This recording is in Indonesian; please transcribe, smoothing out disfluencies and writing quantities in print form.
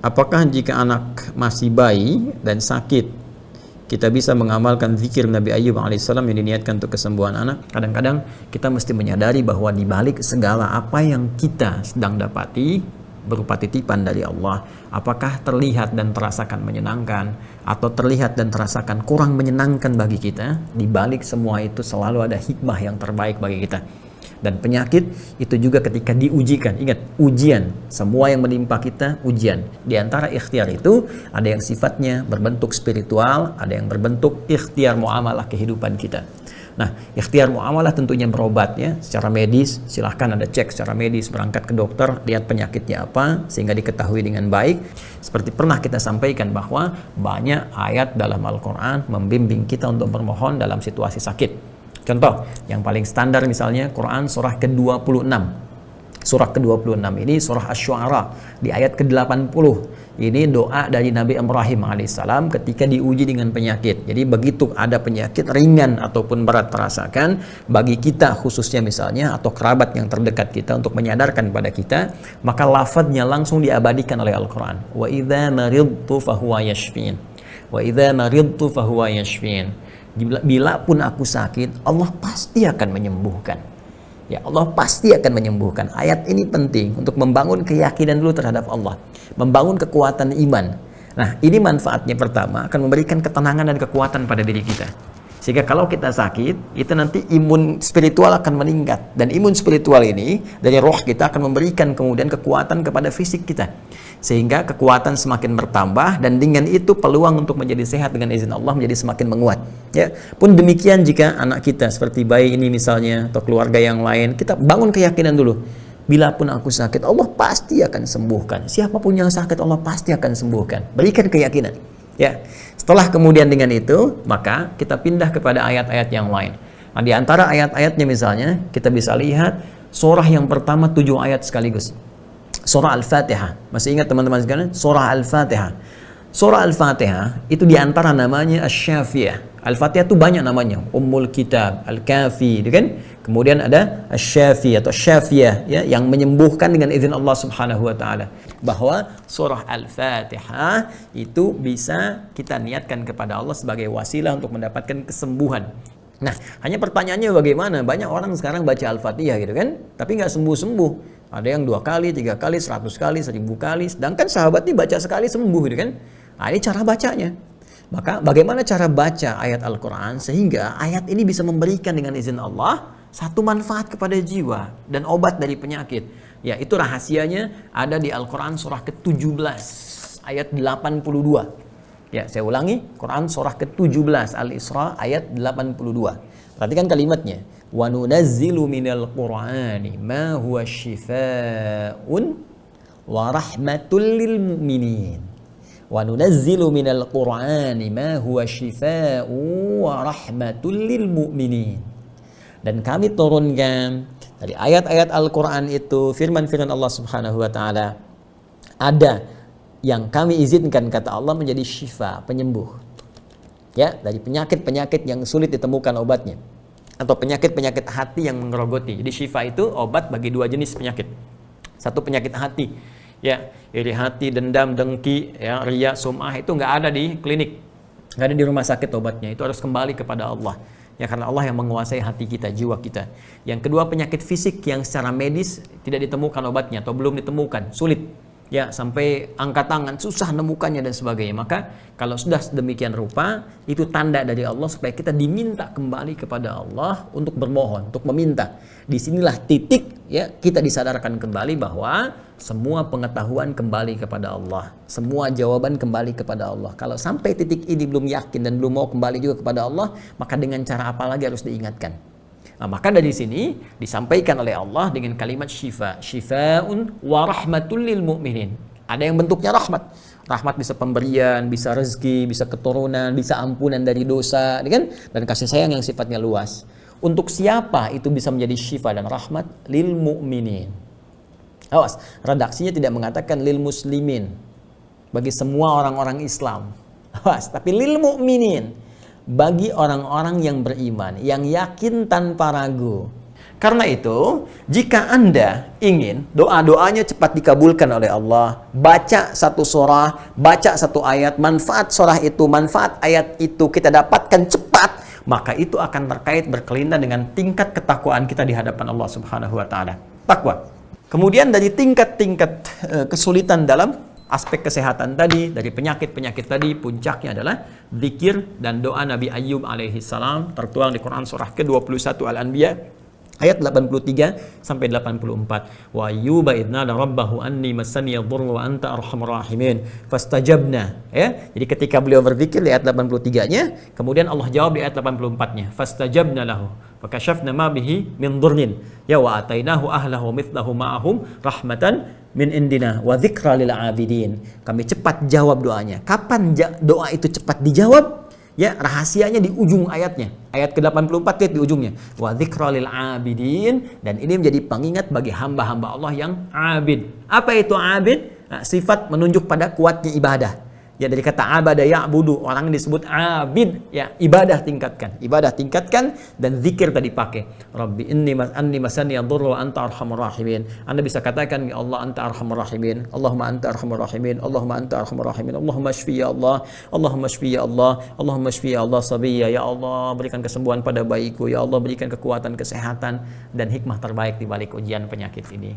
apakah jika anak masih bayi dan sakit, kita bisa mengamalkan zikir Nabi Ayyub alaihissalam yang diniatkan untuk kesembuhan anak? Kadang-kadang kita mesti menyadari bahwa di balik segala apa yang kita sedang dapati berupa titipan dari Allah, apakah terlihat dan terasakan menyenangkan atau terlihat dan terasakan kurang menyenangkan bagi kita, di balik semua itu selalu ada hikmah yang terbaik bagi kita. Dan penyakit itu juga ketika diujikan, ingat, ujian, semua yang menimpa kita ujian. Di antara ikhtiar itu ada yang sifatnya berbentuk spiritual, ada yang berbentuk ikhtiar muamalah kehidupan kita. Nah, ikhtiar muamalah tentunya berobat ya, secara medis, silahkan ada cek secara medis, berangkat ke dokter, lihat penyakitnya apa, sehingga diketahui dengan baik. Seperti pernah kita sampaikan bahwa banyak ayat dalam Al-Quran membimbing kita untuk bermohon dalam situasi sakit. Contoh, yang paling standar misalnya Quran surah ke-26. Surah ke-26 ini surah Asy-Syu'ara di ayat ke-80. Ini doa dari Nabi Ibrahim alaihissalam ketika diuji dengan penyakit. Jadi begitu ada penyakit ringan ataupun berat terasakan, bagi kita khususnya misalnya atau kerabat yang terdekat kita untuk menyadarkan pada kita, maka lafadznya langsung diabadikan oleh Al-Quran. Wa idza maridtu fahuwa yashfin. Wa idza maridtu fahuwa yashfin. Bila pun aku sakit, Allah pasti akan menyembuhkan. Ya, Allah pasti akan menyembuhkan. Ayat ini penting untuk membangun keyakinan dulu terhadap Allah, membangun kekuatan iman. Nah, ini manfaatnya pertama akan memberikan ketenangan dan kekuatan pada diri kita. Sehingga kalau kita sakit, itu nanti imun spiritual akan meningkat. Dan imun spiritual ini dari roh kita akan memberikan kemudian kekuatan kepada fisik kita. Sehingga kekuatan semakin bertambah, dan dengan itu peluang untuk menjadi sehat dengan izin Allah menjadi semakin menguat. Ya, pun demikian jika anak kita seperti bayi ini misalnya atau keluarga yang lain, kita bangun keyakinan dulu. Bila pun aku sakit, Allah pasti akan sembuhkan. Siapapun yang sakit, Allah pasti akan sembuhkan. Berikan keyakinan. Ya, setelah kemudian dengan itu, maka kita pindah kepada ayat-ayat yang lain. Nah, di antara ayat-ayatnya misalnya, kita bisa lihat surah yang pertama 7 ayat sekaligus. Surah Al-Fatihah. Masih ingat teman-teman sekalian? Surah Al-Fatihah. Surah Al-Fatihah itu diantara namanya Asy-Syafiyah. Al-Fatihah itu banyak namanya. Ummul Kitab, Al-Kafi, kan? Kemudian ada Asy-Syafi atau Syafiyah ya, yang menyembuhkan dengan izin Allah Subhanahu wa taala. Bahwa surah Al-Fatihah itu bisa kita niatkan kepada Allah sebagai wasilah untuk mendapatkan kesembuhan. Nah, hanya pertanyaannya bagaimana? Banyak orang sekarang baca Al-Fatihah gitu kan, tapi nggak sembuh-sembuh. Ada yang 2 kali, 3 kali, 100 kali, 1000 kali. Sedangkan sahabat ini baca sekali sembuh gitu kan. Nah, ini cara bacanya. Maka bagaimana cara baca ayat Al-Quran sehingga ayat ini bisa memberikan dengan izin Allah satu manfaat kepada jiwa dan obat dari penyakit. Ya, itu rahasianya ada di Al-Quran surah ke-17 ayat 82. Ya, saya ulangi, Quran surah ke-17 Al-Isra ayat 82. Perhatikan kalimatnya. Wa nunazzilu minal Qur'ani ma huwa syifaa'un wa rahmatul lil mu'minin. Wa nunazzilu minal Qur'ani ma huwa syifaa'un wa rahmatul lil mu'minin. Dan kami turunkan dari ayat-ayat Al-Quran itu firman-firman Allah Subhanahu wa taala, ada yang kami izinkan kata Allah menjadi syifa, penyembuh. Ya, dari penyakit-penyakit yang sulit ditemukan obatnya atau penyakit-penyakit hati yang menggerogoti. Jadi syifa itu obat bagi 2 jenis penyakit. Satu penyakit hati, ya, iri hati, dendam, dengki, ya, riya, sum'ah itu nggak ada di klinik, nggak ada di rumah sakit obatnya. Itu harus kembali kepada Allah. Ya, karena Allah yang menguasai hati kita, jiwa kita. Yang kedua penyakit fisik yang secara medis tidak ditemukan obatnya atau belum ditemukan, sulit. Ya, sampai angkat tangan, susah nemukannya dan sebagainya. Maka kalau sudah sedemikian rupa, itu tanda dari Allah supaya kita diminta kembali kepada Allah untuk bermohon, untuk meminta. Disinilah titik ya kita disadarkan kembali bahwa semua pengetahuan kembali kepada Allah, semua jawaban kembali kepada Allah. Kalau sampai titik ini belum yakin dan belum mau kembali juga kepada Allah, maka dengan cara apa lagi harus diingatkan? Nah, maka dari sini disampaikan oleh Allah dengan kalimat syifa, syifa'un wa rahmatul lil mu'minin. Ada yang bentuknya rahmat. Rahmat bisa pemberian, bisa rezeki, bisa keturunan, bisa ampunan dari dosa, kan? Dan kasih sayang yang sifatnya luas. Untuk siapa itu bisa menjadi syifa dan rahmat? Lil mu'minin. Awas, redaksinya tidak mengatakan lil muslimin, bagi semua orang-orang Islam. Awas, tapi lil mu'minin, bagi orang-orang yang beriman, yang yakin tanpa ragu. Karena itu, jika Anda ingin doa-doanya cepat dikabulkan oleh Allah, baca satu surah, baca satu ayat, manfaat surah itu, manfaat ayat itu kita dapatkan cepat, maka itu akan terkait berkelindan dengan tingkat ketakwaan kita di hadapan Allah Subhanahu wa taala. Takwa. Kemudian dari tingkat-tingkat kesulitan dalam aspek kesehatan tadi, dari penyakit-penyakit tadi, puncaknya adalah zikir dan doa Nabi Ayyub alaihi salam tertuang di Quran surah ke-21 Al-Anbiya ayat 83 sampai 84. Wa ayyuba idnada rabbahu anni massani yadhurru wa anta arhamur rahimin fastajabna. Ya, jadi ketika beliau berzikir di ayat 83-nya, kemudian Allah jawab di ayat 84-nya, fastajabna lahu fakashafna ma bihi min dhurrin ya wa atainahu ahlahu mithlahu ma'ahum rahmatan min indina wa dzikra lil abidin. Kami cepat jawab doanya. Kapan doa itu cepat dijawab? Ya, rahasianya di ujung ayatnya. Ayat ke-84 lihat di ujungnya. Wa dzikra lil abidin, dan ini menjadi pengingat bagi hamba-hamba Allah yang abid. Apa itu abid? Nah, sifat menunjuk pada kuatnya ibadah. Ya, dari kata abada ya'budu, orang disebut abid, ya, ibadah tingkatkan dan zikir tadi pakai. Rabbi anni masani yadhurru wa anta arhamur rahimin. Anda bisa katakan, ya Allah anta arhamur rahimin, Allahumma anta arhamur rahimin, Allahumma anta arhamur rahimin, Allahumma shfi ya Allah, Allahumma shfi ya Allah, Allahumma shfi ya Allah sabiyya, ya Allah berikan kesembuhan pada bayiku, ya Allah berikan kekuatan, kesehatan dan hikmah terbaik di balik ujian penyakit ini.